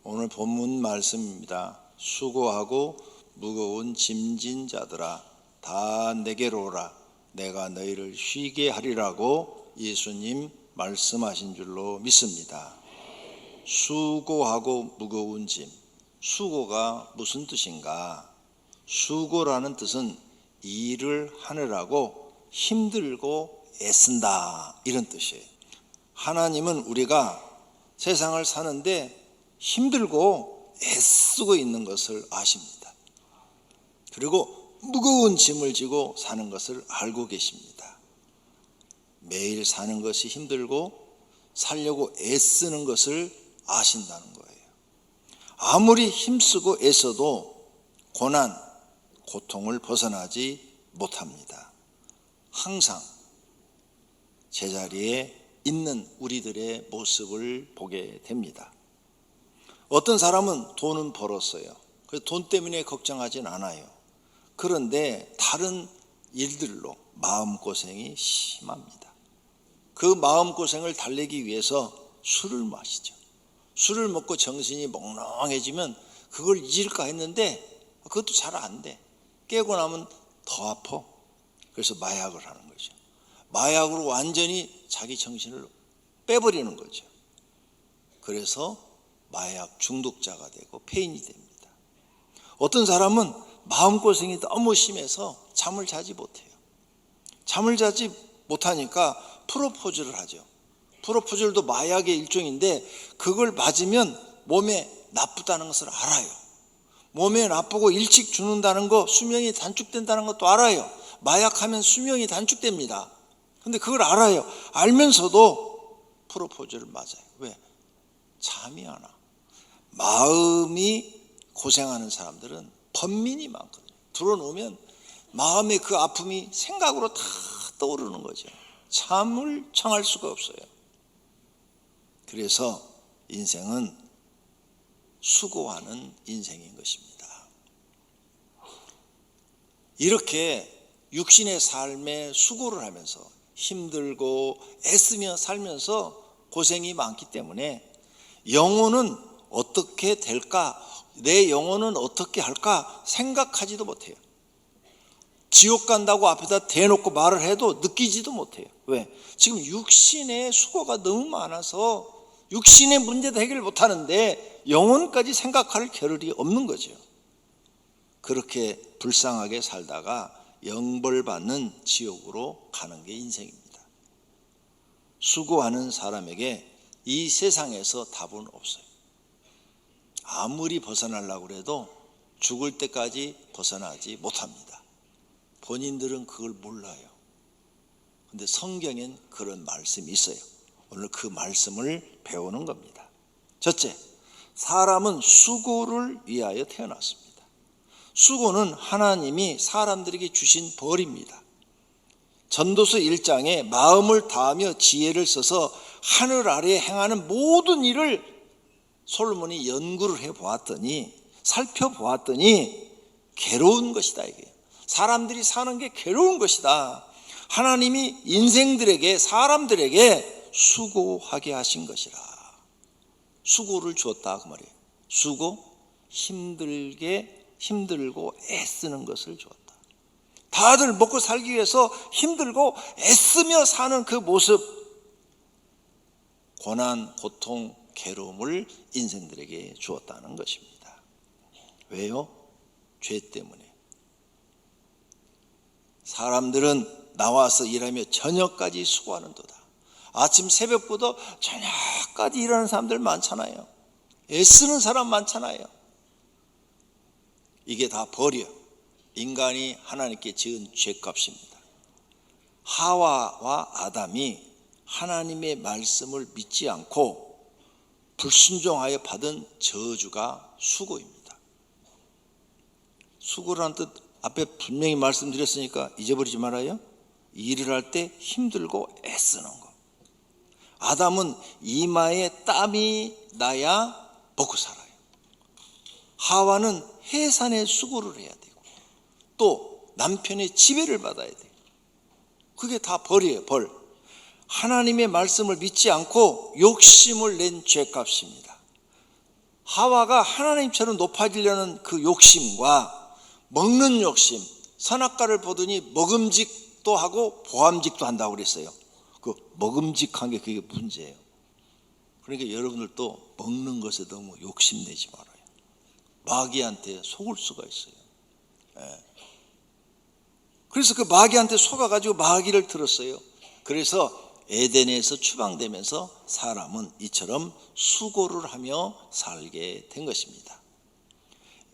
오늘 본문 말씀입니다. 수고하고 무거운 짐진 자들아 다 내게로 오라. 내가 너희를 쉬게 하리라고 예수님 말씀하신 줄로 믿습니다. 수고하고 무거운 짐. 수고가 무슨 뜻인가? 수고라는 뜻은 일을 하느라고 힘들고 애쓴다, 이런 뜻이에요. 하나님은 우리가 세상을 사는데 힘들고 애쓰고 있는 것을 아십니다. 그리고 무거운 짐을 지고 사는 것을 알고 계십니다. 매일 사는 것이 힘들고 살려고 애쓰는 것을 아신다는 거예요. 아무리 힘쓰고 애써도 고난, 고통을 벗어나지 못합니다. 항상 제자리에 있는 우리들의 모습을 보게 됩니다. 어떤 사람은 돈은 벌었어요. 그래서 돈 때문에 걱정하진 않아요. 그런데 다른 일들로 마음고생이 심합니다. 그 마음고생을 달래기 위해서 술을 마시죠. 술을 먹고 정신이 멍롱해지면 그걸 잊을까 했는데 그것도 잘 안 돼. 깨고 나면 더 아파. 그래서 마약을 하는 거죠. 마약으로 완전히 자기 정신을 빼버리는 거죠. 그래서 마약 중독자가 되고 폐인이 됩니다. 어떤 사람은 마음고생이 너무 심해서 잠을 자지 못해요. 잠을 자지 못하니까 프로포즈를 하죠. 프로포즈도 마약의 일종인데 그걸 맞으면 몸에 나쁘다는 것을 알아요. 몸에 나쁘고 일찍 죽는다는 거, 수명이 단축된다는 것도 알아요. 마약하면 수명이 단축됩니다. 근데 그걸 알아요. 알면서도 프로포즈를 맞아요. 왜? 잠이 안 와. 마음이 고생하는 사람들은 번민이 많거든요. 들어놓으면 마음의 그 아픔이 생각으로 다 떠오르는 거죠. 잠을 청할 수가 없어요. 그래서 인생은 수고하는 인생인 것입니다. 이렇게 육신의 삶에 수고를 하면서 힘들고 애쓰며 살면서 고생이 많기 때문에 영혼은 어떻게 될까? 내 영혼은 어떻게 할까? 생각하지도 못해요. 지옥 간다고 앞에다 대놓고 말을 해도 느끼지도 못해요. 왜? 지금 육신의 수고가 너무 많아서 육신의 문제도 해결 못하는데 영혼까지 생각할 겨를이 없는 거죠. 그렇게 불쌍하게 살다가 영벌받는 지옥으로 가는 게 인생입니다. 수고하는 사람에게 이 세상에서 답은 없어요. 아무리 벗어나려고 해도 죽을 때까지 벗어나지 못합니다. 본인들은 그걸 몰라요. 그런데 성경엔 그런 말씀이 있어요. 오늘 그 말씀을 배우는 겁니다. 첫째, 사람은 수고를 위하여 태어났습니다. 수고는 하나님이 사람들에게 주신 벌입니다. 전도서 1장에 마음을 다하며 지혜를 써서 하늘 아래에 행하는 모든 일을 솔로몬이 연구를 해보았더니, 살펴보았더니 괴로운 것이다 이게. 사람들이 사는 게 괴로운 것이다. 하나님이 인생들에게, 사람들에게 수고하게 하신 것이라. 수고를 주었다 그 말이에요. 수고, 힘들고 애쓰는 것을 주었다. 다들 먹고 살기 위해서 힘들고 애쓰며 사는 그 모습, 고난, 고통, 괴로움을 인생들에게 주었다는 것입니다. 왜요? 죄 때문에. 사람들은 나와서 일하며 저녁까지 수고하는도다. 아침 새벽부터 저녁까지 일하는 사람들 많잖아요. 애쓰는 사람 많잖아요. 이게 다 벌이요. 인간이 하나님께 지은 죄값입니다. 하와와 아담이 하나님의 말씀을 믿지 않고 불순종하여 받은 저주가 수고입니다. 수고라는 뜻 앞에 분명히 말씀드렸으니까 잊어버리지 말아요. 일을 할 때 힘들고 애쓰는 거. 아담은 이마에 땀이 나야 먹고 살아요. 하와는 해산의 수고를 해야 되고 또 남편의 지배를 받아야 돼요. 그게 다 벌이에요. 벌. 하나님의 말씀을 믿지 않고 욕심을 낸 죄값입니다. 하와가 하나님처럼 높아지려는 그 욕심과 먹는 욕심, 선악과를 보더니 먹음직도 하고 보암직도 한다고 그랬어요. 그 먹음직한 게 그게 문제예요. 그러니까 여러분들도 먹는 것에 너무 욕심내지 말아요. 마귀한테 속을 수가 있어요. 그래서 그 마귀한테 속아가지고 마귀를 들었어요. 그래서 에덴에서 추방되면서 사람은 이처럼 수고를 하며 살게 된 것입니다.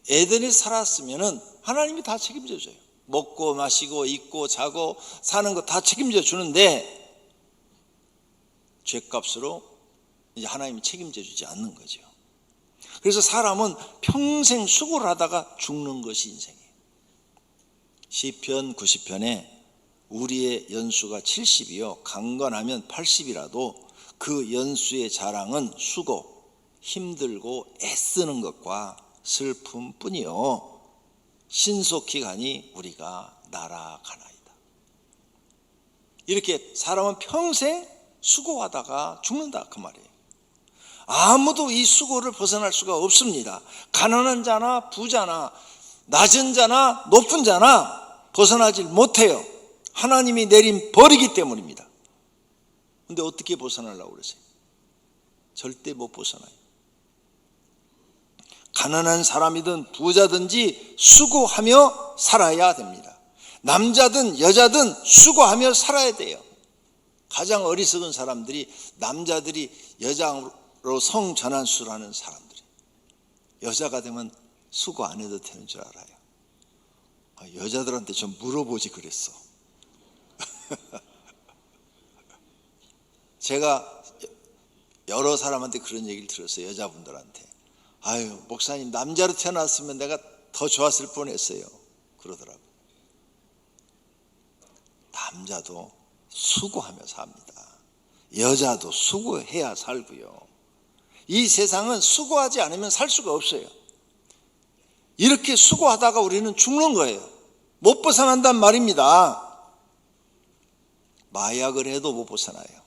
에덴에서 살았으면 하나님이 다 책임져 줘요. 먹고 마시고 입고 자고 사는 거 다 책임져 주는데 죄값으로 이제 하나님이 책임져 주지 않는 거죠. 그래서 사람은 평생 수고를 하다가 죽는 것이 인생이에요. 시편 90편에 우리의 연수가 70이요 강건하면 80이라도 그 연수의 자랑은 수고, 힘들고 애쓰는 것과 슬픔뿐이요 신속히 가니 우리가 날아가나이다. 이렇게 사람은 평생 수고하다가 죽는다 그 말이에요. 아무도 이 수고를 벗어날 수가 없습니다. 가난한 자나 부자나 낮은 자나 높은 자나 벗어나질 못해요. 하나님이 내린 벌이기 때문입니다. 그런데 어떻게 벗어나려고 그러세요? 절대 못 벗어나요. 가난한 사람이든 부자든지 수고하며 살아야 됩니다. 남자든 여자든 수고하며 살아야 돼요. 가장 어리석은 사람들이 남자들이 여자로 성전환수를 하는 사람들이 여자가 되면 수고 안 해도 되는 줄 알아요. 여자들한테 좀 물어보지 그랬어. 제가 여러 사람한테 그런 얘기를 들었어요. 여자분들한테. 아유 목사님 남자로 태어났으면 내가 더 좋았을 뻔했어요. 그러더라고요. 남자도 수고하며 삽니다. 여자도 수고해야 살고요. 이 세상은 수고하지 않으면 살 수가 없어요. 이렇게 수고하다가 우리는 죽는 거예요. 못 벗어난단 말입니다. 마약을 해도 못 벗어나요.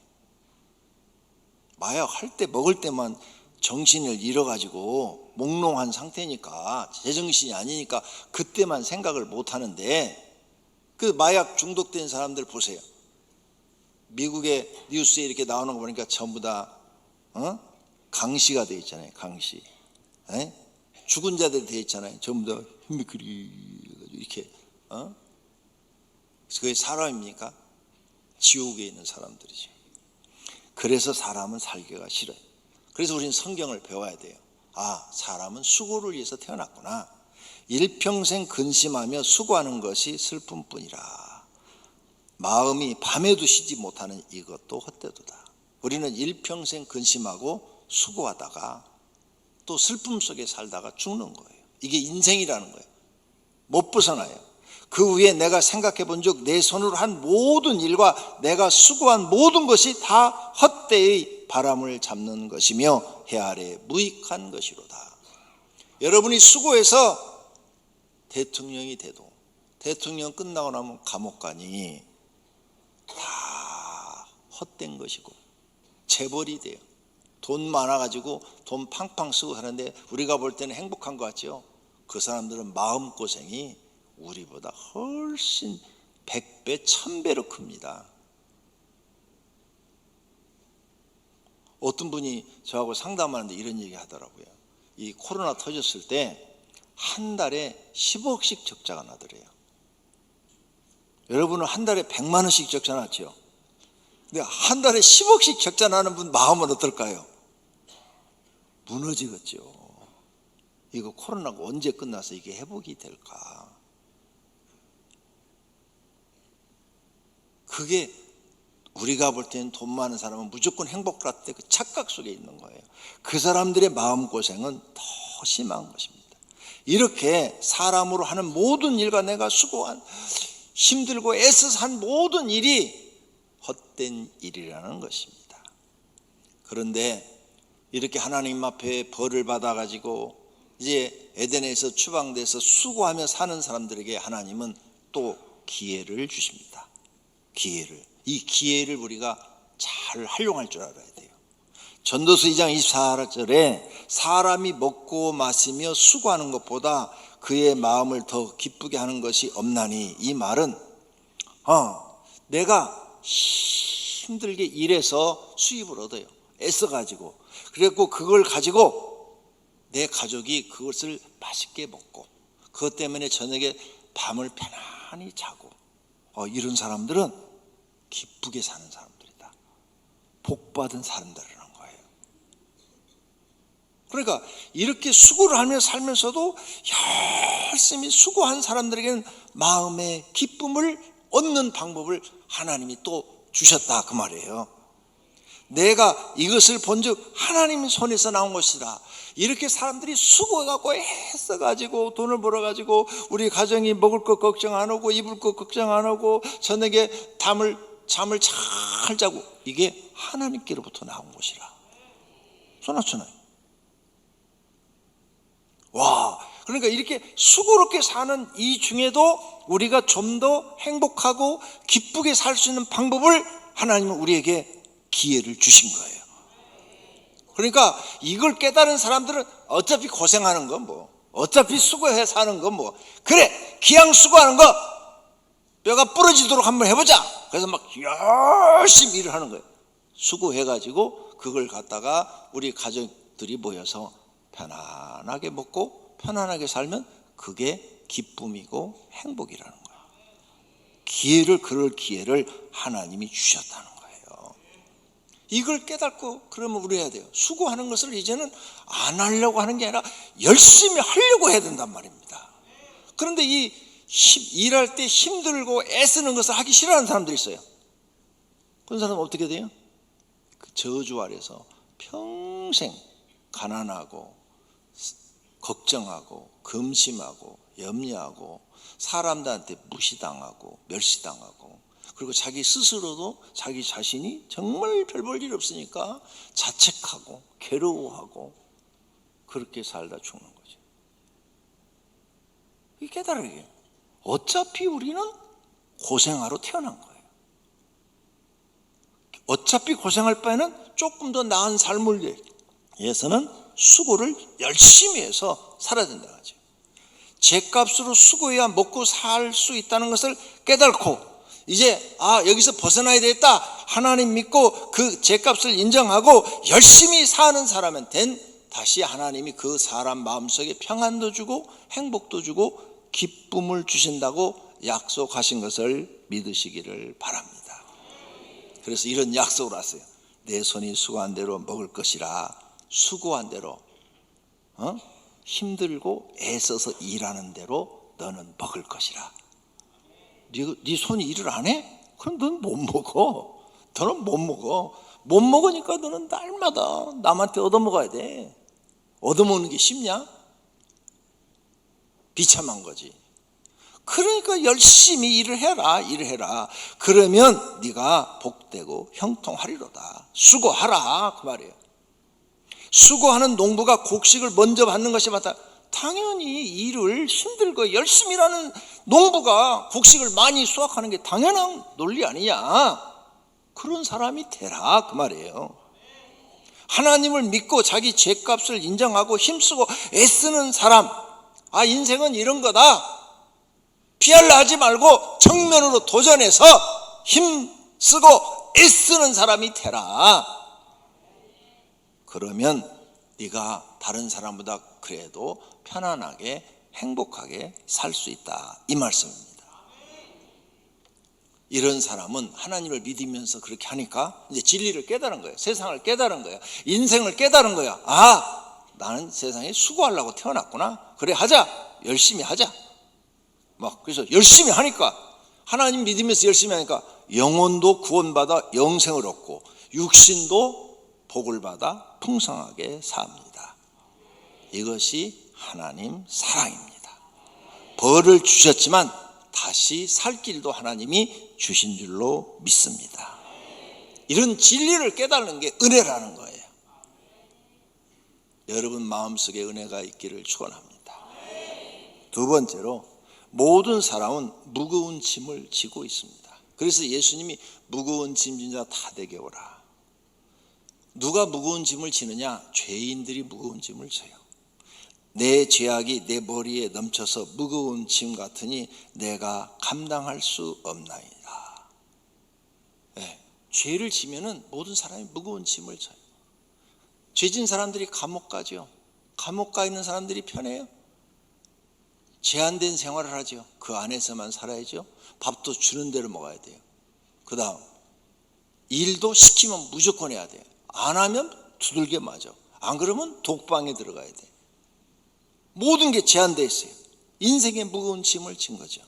마약 할 때 먹을 때만 정신을 잃어가지고 몽롱한 상태니까 제정신이 아니니까 그때만 생각을 못 하는데 그 마약 중독된 사람들 보세요. 미국의 뉴스에 이렇게 나오는 거 보니까 전부 다 강시가 되어 있잖아요. 강시. 죽은 자들이 되어 있잖아요. 전부 다 이렇게 그게 사람입니까? 지옥에 있는 사람들이죠. 그래서 사람은 살기가 싫어요. 그래서 우리는 성경을 배워야 돼요. 아, 사람은 수고를 위해서 태어났구나. 일평생 근심하며 수고하는 것이 슬픔뿐이라. 마음이 밤에도 쉬지 못하는 이것도 헛되도다. 우리는 일평생 근심하고 수고하다가 또 슬픔 속에 살다가 죽는 거예요. 이게 인생이라는 거예요. 못 벗어나요. 그 위에 내가 생각해 본 적 내 손으로 한 모든 일과 내가 수고한 모든 것이 다 헛되이 바람을 잡는 것이며 해 아래 무익한 것이로다. 여러분이 수고해서 대통령이 돼도 대통령 끝나고 나면 감옥 가니 다 헛된 것이고 재벌이 돼요. 돈 많아가지고 돈 팡팡 쓰고 사는데 우리가 볼 때는 행복한 것 같죠? 그 사람들은 마음고생이 우리보다 훨씬 100배, 1000배로 큽니다. 어떤 분이 저하고 상담하는데 이런 얘기 하더라고요. 이 코로나 터졌을 때 한 달에 10억씩 적자가 나더래요. 여러분은 한 달에 100만 원씩 적자 났죠? 근데 한 달에 10억씩 적자 나는 분 마음은 어떨까요? 무너지겠죠. 이거 코로나가 언제 끝나서 이게 회복이 될까? 그게 우리가 볼 때는 돈 많은 사람은 무조건 행복할 때 그 착각 속에 있는 거예요. 그 사람들의 마음고생은 더 심한 것입니다. 이렇게 사람으로 하는 모든 일과 내가 수고한 힘들고 애써서 한 모든 일이 헛된 일이라는 것입니다. 그런데 이렇게 하나님 앞에 벌을 받아가지고 이제 에덴에서 추방돼서 수고하며 사는 사람들에게 하나님은 또 기회를 주십니다. 이 기회를 우리가 잘 활용할 줄 알아야 돼요. 전도서 2장 24절에 사람이 먹고 마시며 수고하는 것보다 그의 마음을 더 기쁘게 하는 것이 없나니, 이 말은 내가 힘들게 일해서 수입을 얻어요. 애써가지고. 그래갖고 그걸 가지고 내 가족이 그것을 맛있게 먹고 그것 때문에 저녁에 밤을 편안히 자고, 이런 사람들은 기쁘게 사는 사람들이다. 복받은 사람들이라는 거예요. 그러니까 이렇게 수고를 하며 살면서도 열심히 수고한 사람들에게는 마음의 기쁨을 얻는 방법을 하나님이 또 주셨다, 그 말이에요. 내가 이것을 본즉 하나님 손에서 나온 것이다. 이렇게 사람들이 수고해갖고 애써가지고 돈을 벌어가지고 우리 가정이 먹을 것 걱정 안 하고 입을 것 걱정 안 하고 저녁에 잠을 잘 자고, 이게 하나님께로부터 나온 것이라. 소나처나요. 와, 그러니까 이렇게 수고롭게 사는 이 중에도 우리가 좀 더 행복하고 기쁘게 살 수 있는 방법을 하나님은 우리에게 기회를 주신 거예요. 그러니까 이걸 깨달은 사람들은 어차피 고생하는 건 어차피 수고해 사는 건 그래, 기왕 수고하는 거 뼈가 부러지도록 한번 해보자. 그래서 막 열심히 일을 하는 거예요. 수고해가지고 그걸 갖다가 우리 가족들이 모여서 편안하게 먹고 편안하게 살면 그게 기쁨이고 행복이라는 거예요. 그럴 기회를 하나님이 주셨다는 거예요. 이걸 깨닫고 그러면 우리 해야 돼요. 수고하는 것을 이제는 안 하려고 하는 게 아니라 열심히 하려고 해야 된단 말입니다. 그런데 일할 때 힘들고 애쓰는 것을 하기 싫어하는 사람들이 있어요. 그런 사람은 어떻게 돼요? 그 저주 아래서 평생 가난하고 걱정하고 근심하고 염려하고 사람들한테 무시당하고 멸시당하고, 그리고 자기 스스로도 자기 자신이 정말 별 볼 일 없으니까 자책하고 괴로워하고 그렇게 살다 죽는 거죠. 이 깨달으게, 어차피 우리는 고생하러 태어난 거예요. 어차피 고생할 바에는 조금 더 나은 삶을 위해서는 수고를 열심히 해서 살아야 된다는 거죠. 죗값으로 수고해야 먹고 살 수 있다는 것을 깨닫고, 이제 여기서 벗어나야 되겠다, 하나님 믿고 그 죗값을 인정하고 열심히 사는 사람한테는 다시 하나님이 그 사람 마음속에 평안도 주고 행복도 주고 기쁨을 주신다고 약속하신 것을 믿으시기를 바랍니다. 그래서 이런 약속을 하세요. 내 손이 수고한 대로 먹을 것이라. 수고한 대로, 힘들고 애써서 일하는 대로 너는 먹을 것이라. 네 손이 일을 안 해? 그럼 너는 못 먹어. 너는 못 먹어. 못 먹으니까 너는 날마다 남한테 얻어먹어야 돼. 얻어먹는 게 쉽냐? 비참한 거지. 그러니까 열심히 일을 해라. 그러면 네가 복되고 형통하리로다. 수고하라, 그 말이에요. 수고하는 농부가 곡식을 먼저 받는 것이 맞다. 당연히 일을 힘들고 열심히 일하는 농부가 곡식을 많이 수확하는 게 당연한 논리 아니냐. 그런 사람이 되라, 그 말이에요. 하나님을 믿고 자기 죄값을 인정하고 힘쓰고 애쓰는 사람, 인생은 이런 거다. 피할라 하지 말고 정면으로 도전해서 힘쓰고 애쓰는 사람이 되라. 그러면 네가 다른 사람보다 그래도 편안하게 행복하게 살 수 있다, 이 말씀입니다. 이런 사람은 하나님을 믿으면서 그렇게 하니까 이제 진리를 깨달은 거예요. 세상을 깨달은 거예요. 인생을 깨달은 거예요. 나는 세상에 수고하려고 태어났구나. 그래, 하자. 열심히 하자. 그래서 열심히 하니까, 하나님 믿으면서 열심히 하니까 영혼도 구원받아 영생을 얻고 육신도 복을 받아 풍성하게 삽니다. 이것이 하나님 사랑입니다. 벌을 주셨지만 다시 살 길도 하나님이 주신 줄로 믿습니다. 이런 진리를 깨닫는 게 은혜라는 거예요. 여러분 마음속에 은혜가 있기를 축원합니다. 두 번째로, 모든 사람은 무거운 짐을 지고 있습니다. 그래서 예수님이 무거운 짐진 자 다 내게 오라. 누가 무거운 짐을 지느냐? 죄인들이 무거운 짐을 져요. 내 죄악이 내 머리에 넘쳐서 무거운 짐 같으니 내가 감당할 수 없나이다. 네, 죄를 지면은 모든 사람이 무거운 짐을 져요. 죄진 사람들이 감옥 가죠. 감옥 가 있는 사람들이 편해요? 제한된 생활을 하죠. 그 안에서만 살아야죠. 밥도 주는 대로 먹어야 돼요. 그 다음 일도 시키면 무조건 해야 돼요. 안 하면 두들겨 맞아. 안 그러면 독방에 들어가야 돼. 모든 게 제한되어 있어요. 인생의 무거운 짐을 진 거죠.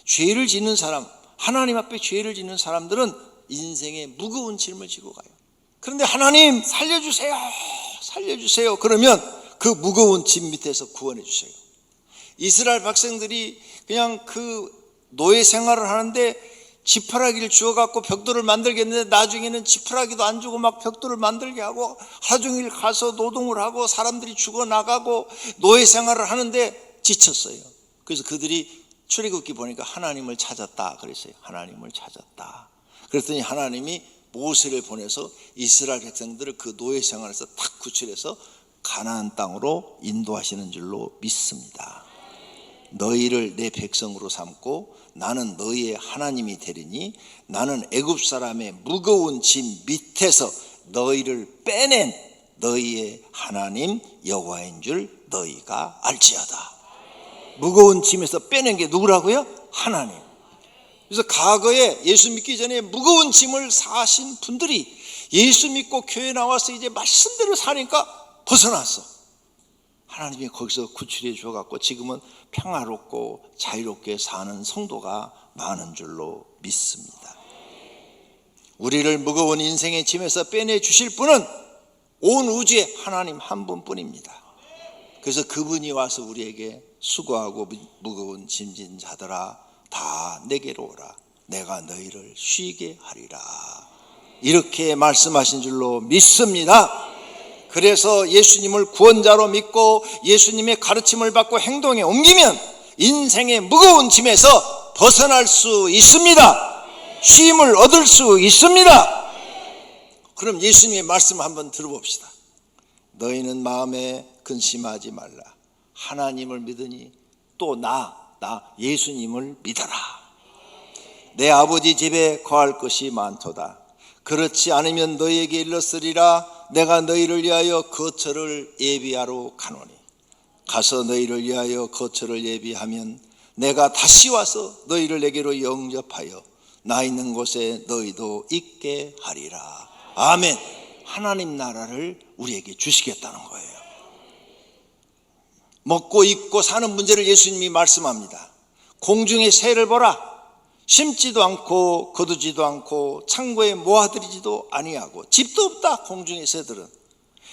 죄를 짓는 사람, 하나님 앞에 죄를 짓는 사람들은 인생의 무거운 짐을 지고 가요. 그런데 하나님 살려주세요, 살려주세요. 그러면 그 무거운 짐 밑에서 구원해 주세요. 이스라엘 백성들이 그냥 그 노예 생활을 하는데 지푸라기를 주워갖고 벽돌을 만들겠는데 나중에는 지푸라기도 안 주고 막 벽돌을 만들게 하고 하루 종일 가서 노동을 하고 사람들이 죽어나가고 노예 생활을 하는데 지쳤어요. 그래서 그들이 출애굽기 보니까 하나님을 찾았다 그랬어요. 하나님을 찾았다. 그랬더니 하나님이 모세를 보내서 이스라엘 백성들을 그 노예 생활에서 딱 구출해서 가나안 땅으로 인도하시는 줄로 믿습니다. 너희를 내 백성으로 삼고 나는 너희의 하나님이 되리니 나는 애굽 사람의 무거운 짐 밑에서 너희를 빼낸 너희의 하나님 여호와인 줄 너희가 알지어다. 무거운 짐에서 빼낸 게 누구라고요? 하나님. 그래서 과거에 예수 믿기 전에 무거운 짐을 사신 분들이 예수 믿고 교회 나와서 이제 말씀대로 사니까 벗어났어. 하나님이 거기서 구출해 주어갖고 지금은 평화롭고 자유롭게 사는 성도가 많은 줄로 믿습니다. 우리를 무거운 인생의 짐에서 빼내 주실 분은 온 우주에 하나님 한 분뿐입니다. 그래서 그분이 와서 우리에게 수고하고 무거운 짐진 자들아 다 내게로 오라. 내가 너희를 쉬게 하리라. 이렇게 말씀하신 줄로 믿습니다. 그래서 예수님을 구원자로 믿고 예수님의 가르침을 받고 행동에 옮기면 인생의 무거운 짐에서 벗어날 수 있습니다. 쉼을 얻을 수 있습니다. 그럼 예수님의 말씀 한번 들어봅시다. 너희는 마음에 근심하지 말라. 하나님을 믿으니 또 나 예수님을 믿어라. 내 아버지 집에 거할 것이 많도다. 그렇지 않으면 너희에게 일렀으리라. 내가 너희를 위하여 거처를 예비하러 가노니 가서 너희를 위하여 거처를 예비하면 내가 다시 와서 너희를 내게로 영접하여 나 있는 곳에 너희도 있게 하리라. 아멘. 하나님 나라를 우리에게 주시겠다는 거예요. 먹고 입고 사는 문제를 예수님이 말씀합니다. 공중의 새를 보라. 심지도 않고 거두지도 않고 창고에 모아들이지도 아니하고 집도 없다. 공중의 새들은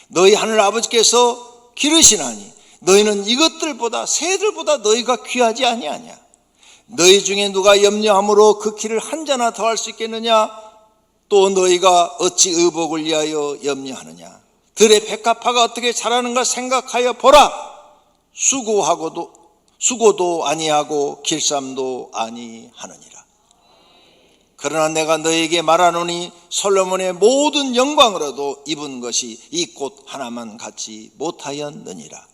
너희 하늘 아버지께서 기르시나니 너희는 이것들보다 새들보다 너희가 귀하지 아니하냐. 너희 중에 누가 염려함으로 그 키를 한 자나 더할 수 있겠느냐. 또 너희가 어찌 의복을 위하여 염려하느냐. 들의 백합화가 어떻게 자라는가 생각하여 보라. 수고도 아니하고 길쌈도 아니하느니라. 그러나 내가 너에게 말하노니 솔로몬의 모든 영광으로도 입은 것이 이 꽃 하나만 갖지 못하였느니라.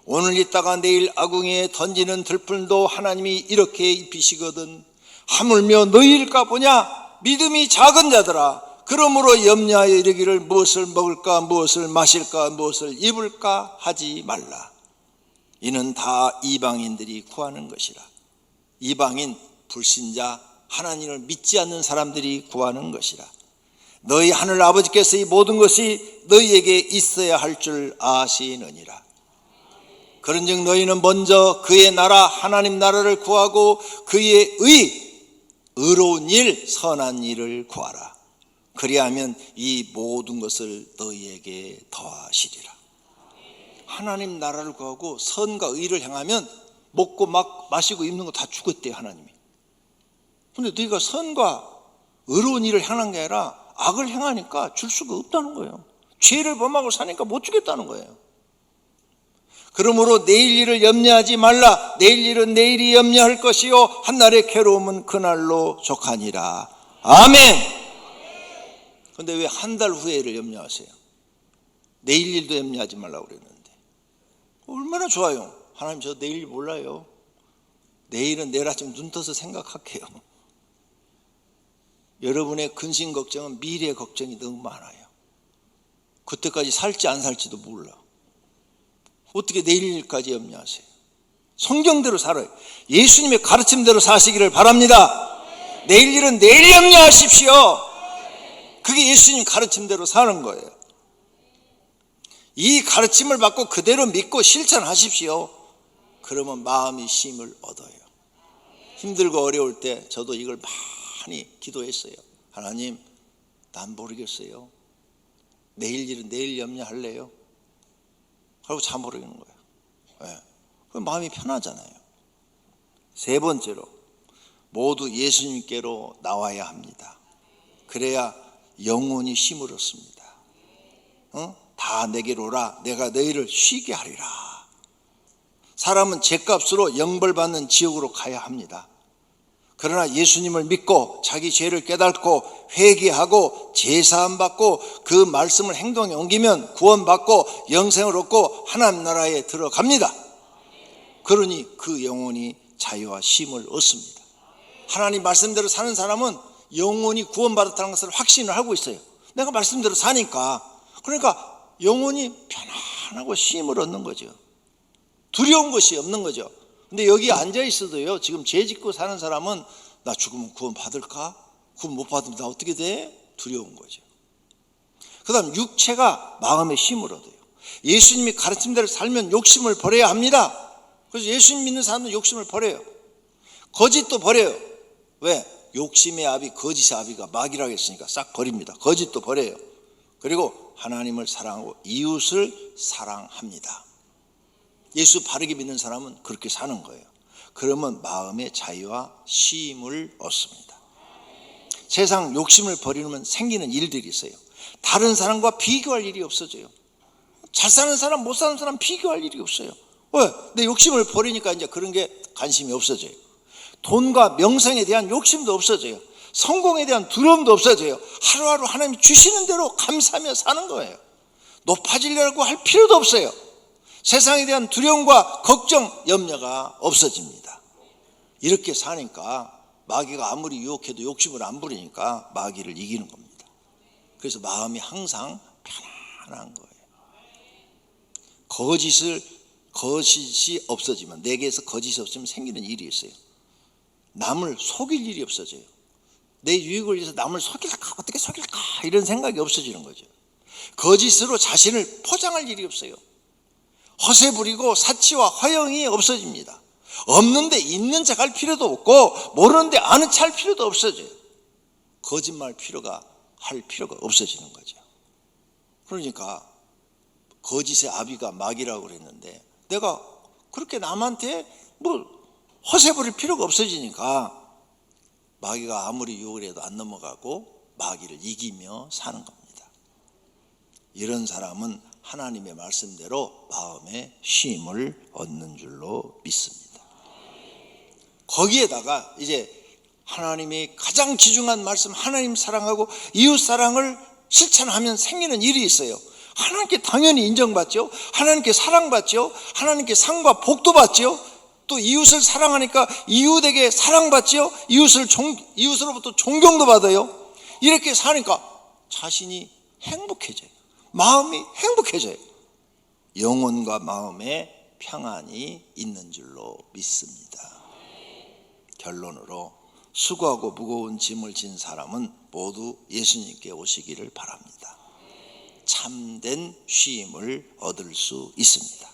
오늘 있다가 내일 아궁이에 던지는 들풀도 하나님이 이렇게 입히시거든. 하물며 너희일까 보냐. 믿음이 작은 자들아. 그러므로 염려하여 이르기를 무엇을 먹을까 무엇을 마실까 무엇을 입을까 하지 말라. 이는 다 이방인들이 구하는 것이라. 이방인, 불신자, 하나님을 믿지 않는 사람들이 구하는 것이라. 너희 하늘 아버지께서 이 모든 것이 너희에게 있어야 할 줄 아시느니라. 그런즉 너희는 먼저 그의 나라 하나님 나라를 구하고 그의 의로운 일 선한 일을 구하라. 그리하면 이 모든 것을 너희에게 더하시리라. 하나님 나라를 구하고 선과 의를 행하면 먹고 마시고 입는 거 다 주겠대요. 하나님이. 근데 너희가 선과 의로운 일을 행한 게 아니라 악을 행하니까 줄 수가 없다는 거예요. 죄를 범하고 사니까 못 주겠다는 거예요. 그러므로 내일 일을 염려하지 말라. 내일 일은 내일이 염려할 것이요 한날의 괴로움은 그날로 족하니라. 아멘. 근데 왜 한 달 후에를 염려하세요? 내일 일도 염려하지 말라고 그랬는데 얼마나 좋아요. 하나님 저 내일 일 몰라요. 내일은 내일 아침 눈 떠서 생각할게요. 여러분의 근심 걱정은 미래 걱정이 너무 많아요. 그때까지 살지 안 살지도 몰라. 어떻게 내일 일까지 염려하세요? 성경대로 살아요. 예수님의 가르침대로 사시기를 바랍니다. 내일 일은 내일 염려하십시오. 그게 예수님 가르침대로 사는 거예요. 이 가르침을 받고 그대로 믿고 실천하십시오. 그러면 마음이 쉼을 얻어요. 힘들고 어려울 때 저도 이걸 많이 기도했어요. 하나님, 난 모르겠어요. 내일 일은 내일 염려할래요? 그리고 잘 모르겠는 거예요. 네. 그럼 마음이 편하잖아요. 세 번째로, 모두 예수님께로 나와야 합니다. 그래야 영혼이 쉼을 얻습니다. 다 내게로 오라. 내가 너희를 쉬게 하리라. 사람은 죄값으로 영벌받는 지옥으로 가야 합니다. 그러나 예수님을 믿고 자기 죄를 깨닫고 회개하고 제사함 받고 그 말씀을 행동에 옮기면 구원받고 영생을 얻고 하나님 나라에 들어갑니다. 그러니 그 영혼이 자유와 쉼을 얻습니다. 하나님 말씀대로 사는 사람은 영혼이 구원받았다는 것을 확신을 하고 있어요. 내가 말씀대로 사니까. 그러니까 영혼이 편안하고 쉼을 얻는 거죠. 두려운 것이 없는 거죠. 근데 여기 앉아 있어도요, 지금 죄 짓고 사는 사람은 나 죽으면 구원 받을까? 구원 못 받으면 나 어떻게 돼? 두려운 거죠. 그 다음 육체가 마음의 쉼을 얻어요. 예수님이 가르침대로 살면 욕심을 버려야 합니다. 그래서 예수님 믿는 사람은 욕심을 버려요. 거짓도 버려요. 왜? 욕심의 아비, 거짓의 아비가 마귀라고 했으니까 싹 버립니다. 거짓도 버려요. 그리고 하나님을 사랑하고 이웃을 사랑합니다. 예수 바르게 믿는 사람은 그렇게 사는 거예요. 그러면 마음의 자유와 쉼을 얻습니다. 세상 욕심을 버리면 생기는 일들이 있어요. 다른 사람과 비교할 일이 없어져요. 잘 사는 사람, 못 사는 사람 비교할 일이 없어요. 왜? 내 욕심을 버리니까 이제 그런 게 관심이 없어져요. 돈과 명성에 대한 욕심도 없어져요. 성공에 대한 두려움도 없어져요. 하루하루 하나님이 주시는 대로 감사하며 사는 거예요. 높아지려고 할 필요도 없어요. 세상에 대한 두려움과 걱정, 염려가 없어집니다. 이렇게 사니까 마귀가 아무리 유혹해도 욕심을 안 부리니까 마귀를 이기는 겁니다. 그래서 마음이 항상 편안한 거예요. 거짓이 없어지면, 내게에서 거짓이 없으면 생기는 일이 있어요. 남을 속일 일이 없어져요. 내 유익을 위해서 남을 속일까, 어떻게 속일까, 이런 생각이 없어지는 거죠. 거짓으로 자신을 포장할 일이 없어요. 허세 부리고 사치와 허영이 없어집니다. 없는데 있는 척 할 필요도 없고 모르는데 아는 척 할 필요도 없어져요. 거짓말 할 필요가 없어지는 거죠. 그러니까 거짓의 아비가 마귀라고 그랬는데 내가 그렇게 남한테 허세 부릴 필요가 없어지니까 마귀가 아무리 유혹을 해도 안 넘어가고 마귀를 이기며 사는 겁니다. 이런 사람은 하나님의 말씀대로 마음의 쉼을 얻는 줄로 믿습니다. 거기에다가 이제 하나님이 가장 귀중한 말씀, 하나님 사랑하고 이웃 사랑을 실천하면 생기는 일이 있어요. 하나님께 당연히 인정받죠. 하나님께 사랑받죠. 하나님께 상과 복도 받죠. 또 이웃을 사랑하니까 이웃에게 사랑받죠. 이웃으로부터 존경도 받아요. 이렇게 사니까 자신이 행복해져요. 마음이 행복해져요. 영혼과 마음에 평안이 있는 줄로 믿습니다. 결론으로 수고하고 무거운 짐을 진 사람은 모두 예수님께 오시기를 바랍니다. 참된 쉼을 얻을 수 있습니다.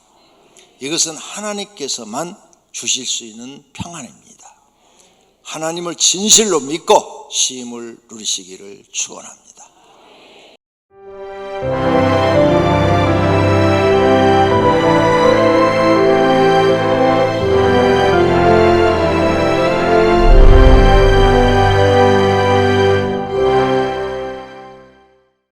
이것은 하나님께서만 주실 수 있는 평안입니다. 하나님을 진실로 믿고 쉼을 누리시기를 축원합니다.